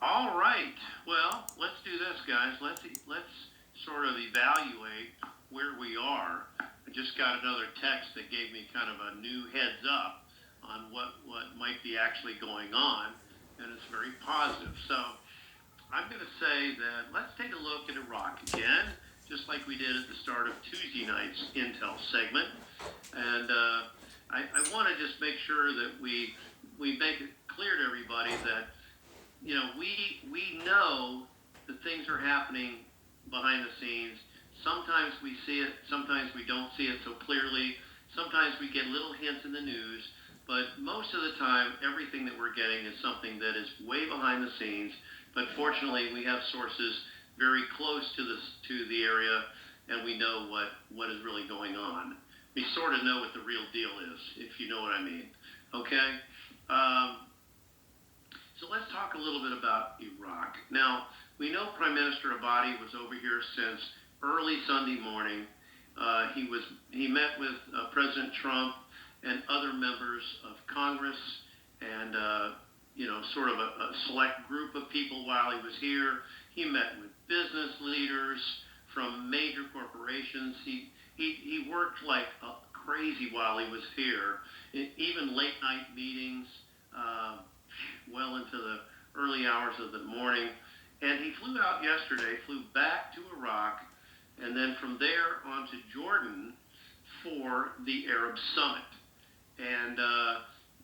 All right. Well, let's do this, guys. Let's sort of evaluate where we are. I just got another text that gave me kind of a new heads up on what might be actually going on, and it's very positive. So I'm going to say that let's take a look at Iraq again, just like we did at the start of Tuesday night's Intel segment, and I want to just make sure that we make it clear to everybody that we know that things are happening behind the scenes. Sometimes we see it, sometimes we don't see it so clearly. Sometimes we get little hints in the news, but most of the time, everything that we're getting is something that is way behind the scenes. But fortunately, we have sources very close to the area, and we know what is really going on. We sort of know what the real deal is, if you know what I mean. Okay. Um, so let's talk a little bit about Iraq. Now, we know Prime Minister Abadi was over here since early Sunday morning. He met with President Trump and other members of Congress and sort of a select group of people while he was here. He met with business leaders from major corporations. He worked like crazy while he was here, even late night meetings. Uh, well into the early hours of the morning. And he flew out yesterday, flew back to Iraq, and then from there on to Jordan for the Arab Summit. And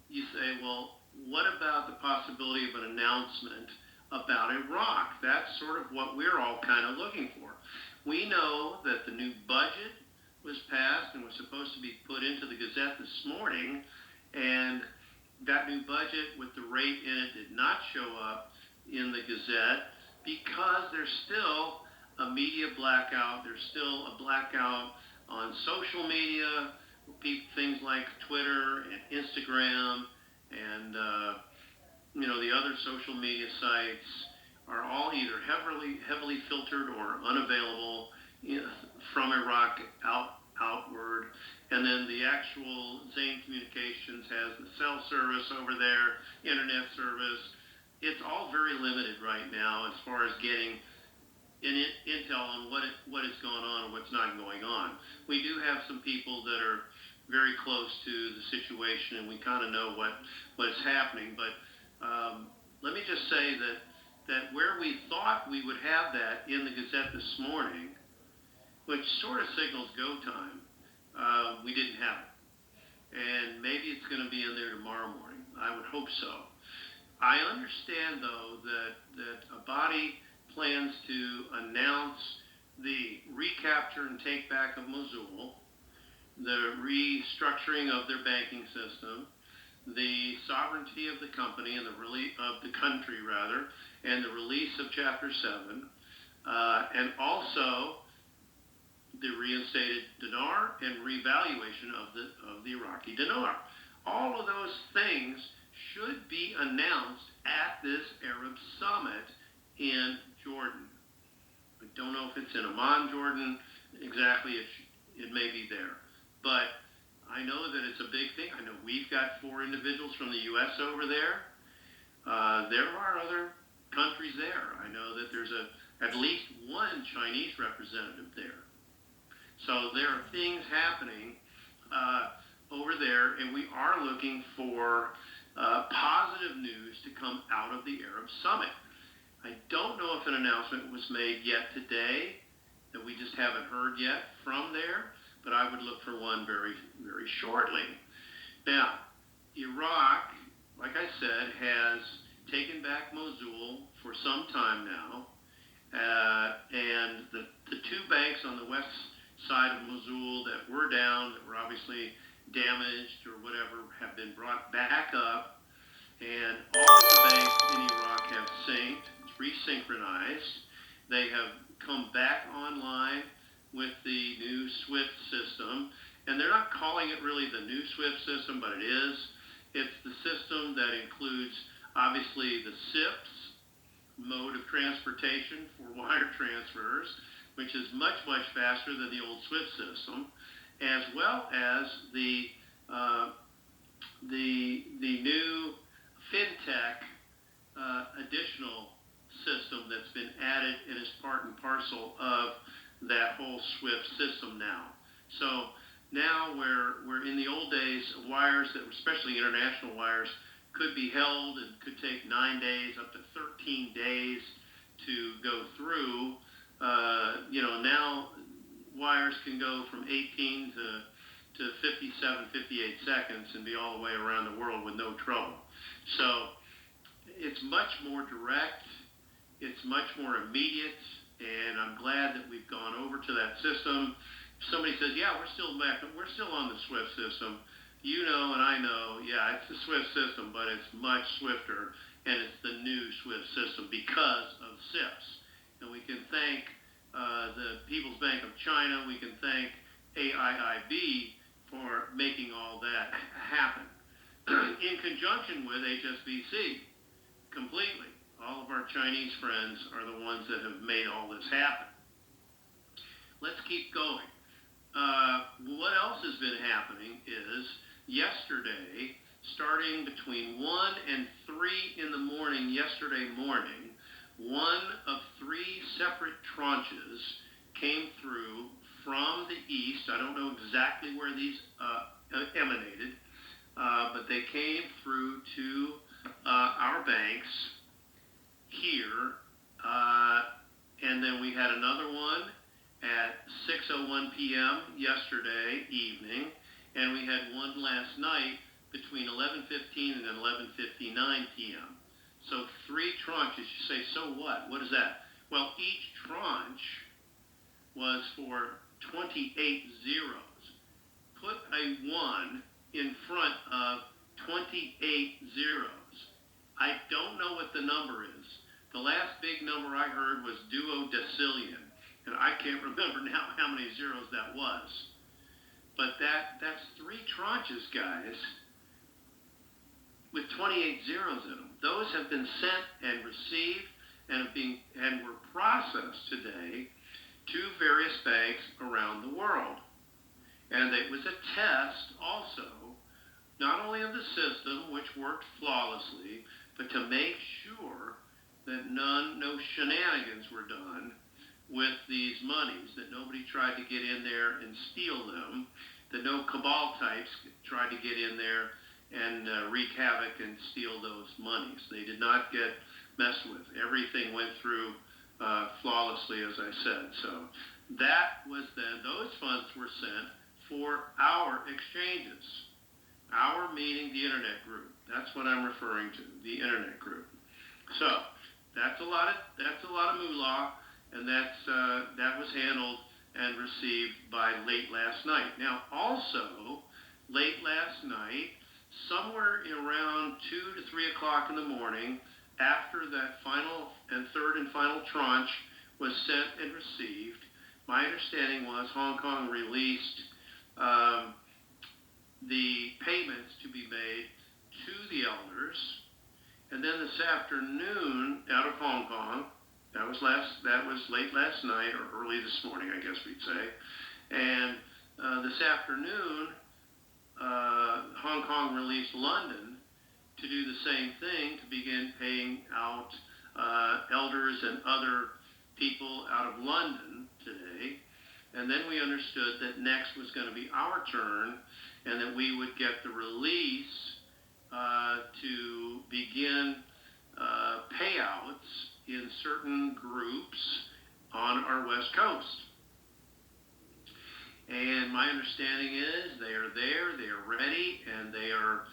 you say, well, what about the possibility of an announcement about Iraq? That's sort of what we're all kind of looking for. We know that the new budget was passed and was supposed to be put into the Gazette this morning, and that new budget with the rate in it did not show up in the Gazette because there's still a media blackout. There's still a blackout on social media, things like Twitter and Instagram and the other social media sites are all either heavily filtered or unavailable from Iraq outward. And then the actual Zane Communications has the cell service over there, internet service. It's all very limited right now as far as getting intel on what is going on and what's not going on. We do have some people that are very close to the situation, and we kind of know what is happening. But let me just say that where we thought we would have that in the Gazette this morning, which sort of signals go time, we didn't have it. And maybe it's going to be in there tomorrow morning. I would hope so. I understand, though, that Abadi plans to announce the recapture and take back of Mosul, the restructuring of their banking system, the sovereignty of the company and of the country rather, and the release of Chapter 7, and also the reinstated dinar and revaluation of the Iraqi dinar. All of those things should be announced at this Arab summit in Jordan. I don't know if it's in Amman, Jordan, exactly. It may be there. But I know that it's a big thing. I know we've got 4 individuals from the U.S. over there. There are other countries there. I know that there's at least one Chinese representative there. So there are things happening over there, and we are looking for positive news to come out of the Arab Summit. I don't know if an announcement was made yet today that we just haven't heard yet from there, but I would look for one very, very shortly. Now, Iraq, like I said, has taken back Mosul for some time now, and the 2 banks on the west side of Mosul that were down, that were obviously damaged or whatever, have been brought back up, and all the banks in Iraq have synced, resynchronized. They have come back online with the new SWIFT system, and they're not calling it really the new SWIFT system, but it is. It's the system that includes, obviously, the SIPs, mode of transportation for wire transfers, which is much, much faster than the old SWIFT system, as well as the new fintech additional parcel of that whole SWIFT system now. So now we're in the old days, wires that, especially international wires, could be held and could take 9 days, up to 13 days to go through. Now wires can go from 18 to 57, 58 seconds and be all the way around the world with no trouble. So it's much more direct, it's much more immediate, and I'm glad that we've gone over to that system. If somebody says, yeah, we're still on the SWIFT system, you know and I know, yeah, it's the SWIFT system, but it's much swifter, and it's the new SWIFT system because of SIPs. And we can thank the People's Bank of China, we can thank AIIB for making all that happen. In conjunction with HSBC, completely. All of our Chinese friends are the ones that have made all this happen. Let's keep going. What else has been happening is yesterday, starting between 1 and 3 in the morning, yesterday morning, one of 3 separate tranches came through from the east. I don't know exactly where these emanated, but they came through to our banks here, and then we had another one at 6:01 p.m. yesterday evening, and we had one last night between 11:15 and 11:59 p.m. So 3 tranches. You say, so what? What is that? Well, each tranche was for 28 zeros. Put a 1 in front of 28 zeros. I don't know what the number is. The last big number I heard was duodecillion, and I can't remember now how many zeros that was. But that's 3 tranches, guys, with 28 zeros in them. Those have been sent and received and were processed today to various banks around the world. And it was a test also, not only of the system, which worked flawlessly, but to make sure that no shenanigans were done with these monies, that nobody tried to get in there and steal them, that no cabal types tried to get in there and wreak havoc and steal those monies. They did not get messed with. Everything went through flawlessly, as I said. So that was then, those funds were sent for our exchanges. Our meaning the internet group. That's what I'm referring to, the internet group. So that's a lot of moolah, and that was handled and received by late last night. Now, also late last night, somewhere around 2 to 3 o'clock in the morning, after that third and final tranche was sent and received, my understanding was Hong Kong released the payments to be made to the elders, and then this afternoon, out of Hong Kong, that was late last night or early this morning, I guess we'd say, and this afternoon, Hong Kong released London to do the same thing, to begin paying out elders and other people out of London today. And then we understood that next was going to be our turn, and that we would get the release to begin payouts in certain groups on our West Coast. And my understanding is they are there, they are ready, and they are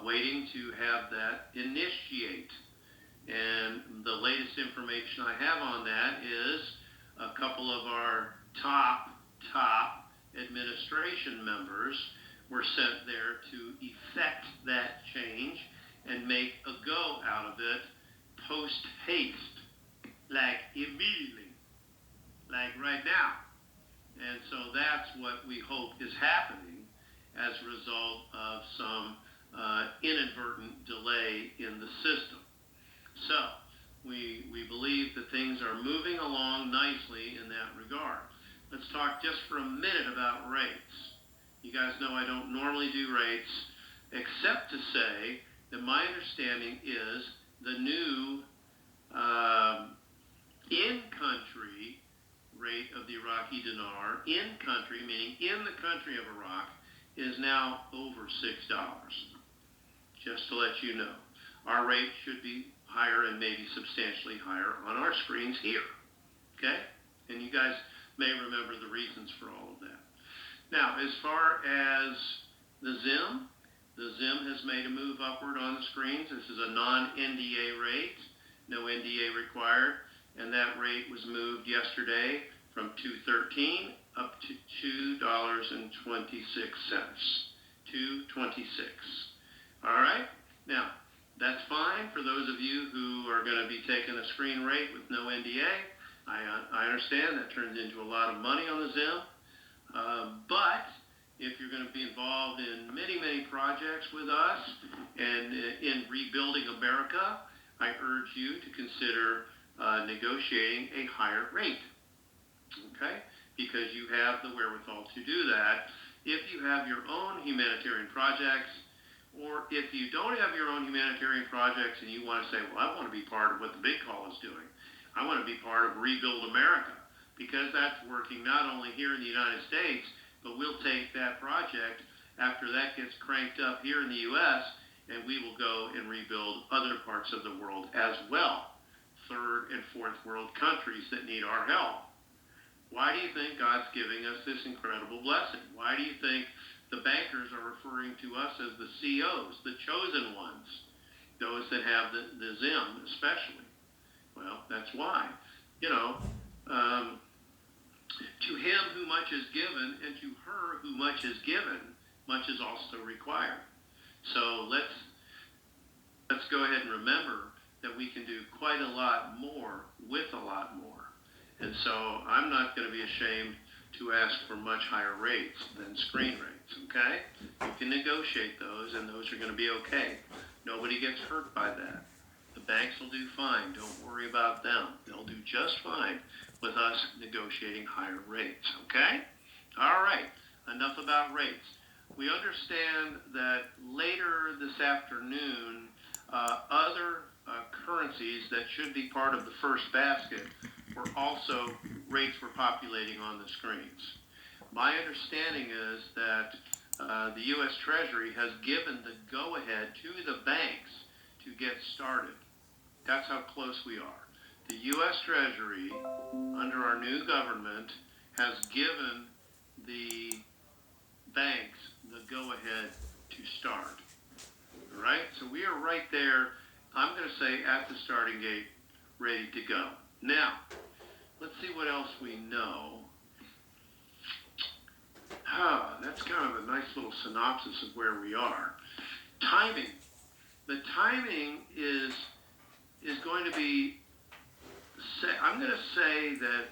waiting to have that initiate. And the latest information I have on that is a couple of our top administration members were sent there to effect that change and make a go out of it post haste, like immediately, like right now. And so that's what we hope is happening as a result of some inadvertent delay in the system. So we believe that things are moving along nicely in that regard. Let's talk just for a minute about rates. You guys know I don't normally do rates, except to say that my understanding is the new in-country rate of the Iraqi dinar in country, meaning in the country of Iraq, is now over $6. Just to let you know. Our rate should be higher and maybe substantially higher on our screens here. Okay? And you guys may remember the reasons for all of that. Now, as far as the ZIM has made a move upward on the screens. This is a non-NDA rate, no NDA required, and that rate was moved yesterday from $2.13 up to $2.26. $2.26. All right? Now, that's fine for those of you who are going to be taking a screen rate with no NDA. I understand that turns into a lot of money on the ZIM, but if you're going to be involved in many, many projects with us and in rebuilding America, I urge you to consider negotiating a higher rate, okay? Because you have the wherewithal to do that. If you have your own humanitarian projects, or if you don't have your own humanitarian projects and you want to say, well, I want to be part of what the big call is doing. I want to be part of Rebuild America, because that's working not only here in the United States, but we'll take that project after that gets cranked up here in the U.S., and we will go and rebuild other parts of the world as well, third and fourth world countries that need our help. Why do you think God's giving us this incredible blessing? Why do you think the bankers are referring to us as the COs, the chosen ones, those that have the ZIM especially? Well, that's why. To him who much is given, and to her who much is given, much is also required. So let's go ahead and remember that we can do quite a lot more with a lot more. And so I'm not going to be ashamed to ask for much higher rates than screen rates, okay? You can negotiate those, and those are going to be okay. Nobody gets hurt by that. The banks will do fine. Don't worry about them. They'll do just fine with us negotiating higher rates, okay? All right, enough about rates. We understand that later this afternoon, other currencies that should be part of the first basket rates were populating on the screens. My understanding is that the U.S. Treasury has given the go-ahead to the banks to get started. That's how close we are. The U.S. Treasury, under our new government, has given the banks the go-ahead to start. All right? So we are right there, I'm going to say, at the starting gate, ready to go. Now, let's see what else we know. That's kind of a nice little synopsis of where we are. Timing. The timing is going to be, I'm going to say that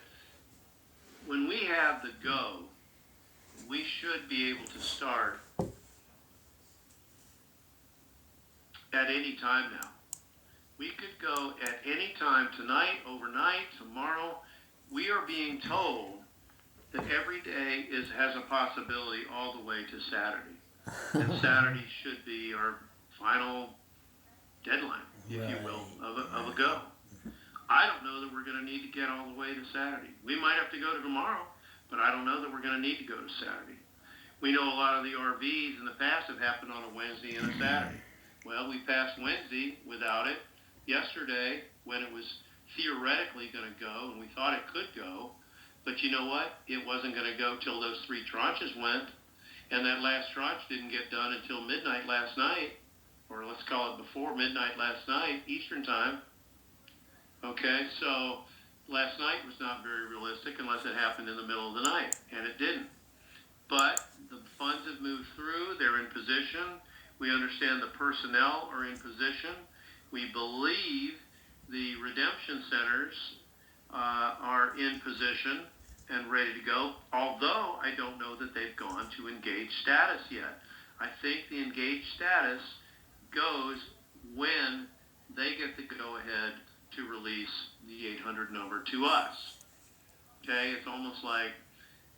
when we have the go, we should be able to start at any time now. We could go at any time tonight, overnight, tomorrow. We are being told that every day has a possibility all the way to Saturday. And Saturday should be our final deadline, if you will, of a go. I don't know that we're going to need to get all the way to Saturday. We might have to go to tomorrow, but I don't know that we're going to need to go to Saturday. We know a lot of the RVs in the past have happened on a Wednesday and a Saturday. Well, we passed Wednesday without it. Yesterday, when it was theoretically going to go, and we thought it could go, but you know what? It wasn't going to go till those 3 tranches went, and that last tranche didn't get done until midnight last night, or let's call it before midnight last night, Eastern time. Okay, so last night was not very realistic unless it happened in the middle of the night, and it didn't. But the funds have moved through, they're in position. We understand the personnel are in position. We believe the redemption centers are in position and ready to go, although I don't know that they've gone to engaged status yet. I think the engaged status goes when they get the go-ahead to release the 800 number to us. Okay, it's almost like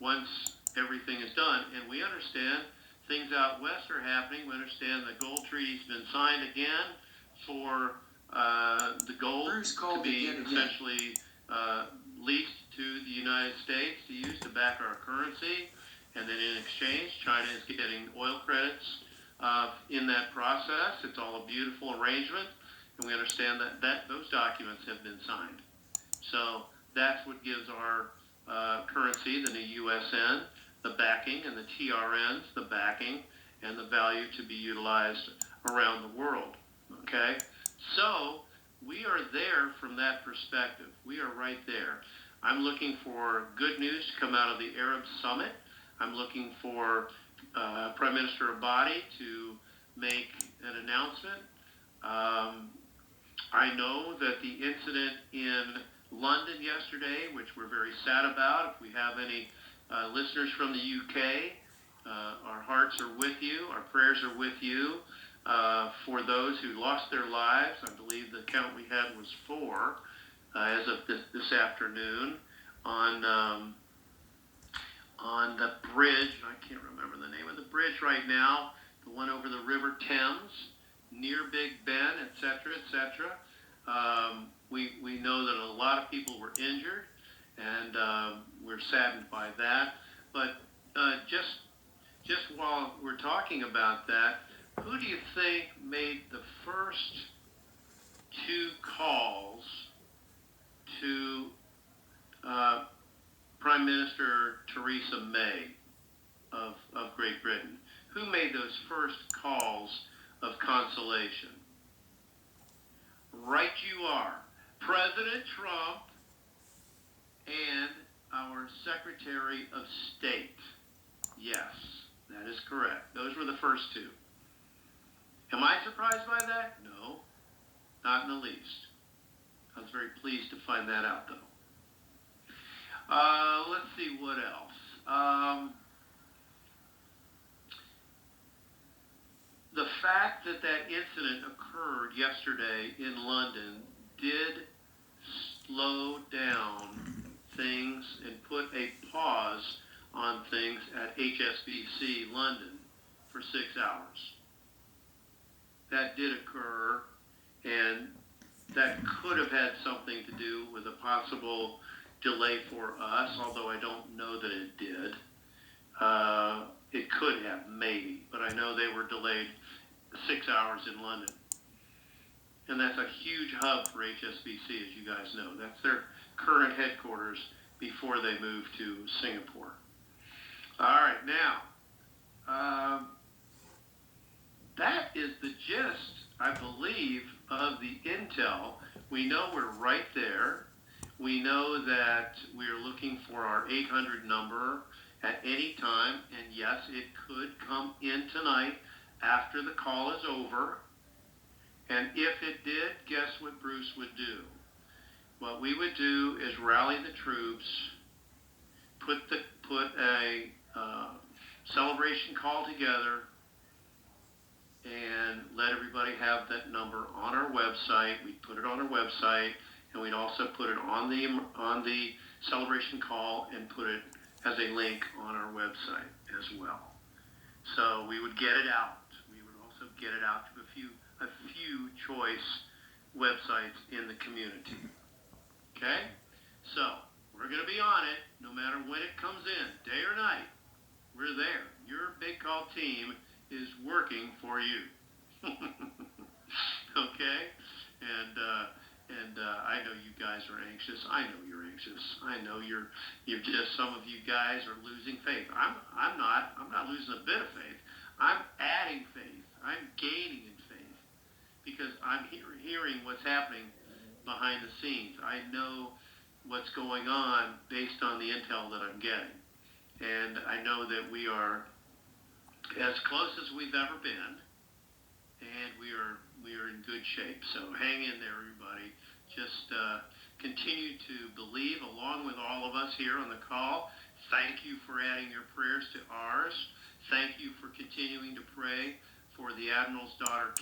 once everything is done, and we understand things out west are happening. We understand the gold treaty's been signed again for the gold to be essentially leased to the United States to use to back our currency. And then in exchange, China is getting oil credits in that process. It's all a beautiful arrangement. And we understand that those documents have been signed. So that's what gives our currency, the new USN, the backing, and the TRNs, the backing, and the value to be utilized around the world. Okay? So we are there from that perspective. We are right there. I'm looking for good news to come out of the Arab Summit. I'm looking for Prime Minister Abadi to make an announcement. I know that the incident in London yesterday, which we're very sad about, if we have any listeners from the UK, our hearts are with you, our prayers are with you for those who lost their lives. I believe the count we had was 4 as of this afternoon on the bridge. I can't remember the name of the bridge right now, the one over the River Thames, near Big Ben, etc., etc. We know that a lot of people were injured, and we're saddened by that. But just while we're talking about that, who do you think made the first 2 calls to Prime Minister Theresa May of Great Britain? Who made those first calls of consolation? Right you are. President Trump and our Secretary of State. Yes, that is correct. Those were the first 2. Am I surprised by that? No, not in the least. I was very pleased to find that out, though. Let's see what else. The fact that incident occurred yesterday in London did slow down things and put a pause on things at HSBC London for 6 hours. That did occur, and that could have had something to do with a possible delay for us, although I don't know that it did. It could have, maybe, but I know they were delayed 6 hours in London. And that's a huge hub for HSBC, as you guys know. That's their current headquarters before they move to Singapore. All right, now, that is the gist, I believe, of the intel. We know we're right there. We know that we're looking for our 800 number at any time, and yes, it could come in tonight after the call is over. And if it did, guess what Bruce would do? What we would do is rally the troops, put a celebration call together, and let everybody have that number on our website. We'd put it on our website, and we'd also put it on the celebration call and put it as a link on our website as well. So we would get it out. We would also get it out to a few choice websites in the community. Okay? So we're going to be on it no matter when it comes in, day or night. We're there. Your Big Call team is working for you. Okay? And I know you guys are anxious. I know you're anxious. I know you're just, some of you guys are losing faith. I'm not losing a bit of faith. I'm adding faith. I'm gaining in faith because I'm hearing what's happening behind the scenes. I know what's going on based on the intel that I'm getting. And I know that we are as close as we've ever been, and we are in good shape. So hang in there, everybody. Just continue to believe along with all of us here on the call. Thank you for adding your prayers to ours. Thank you for continuing to pray for the Admiral's daughter,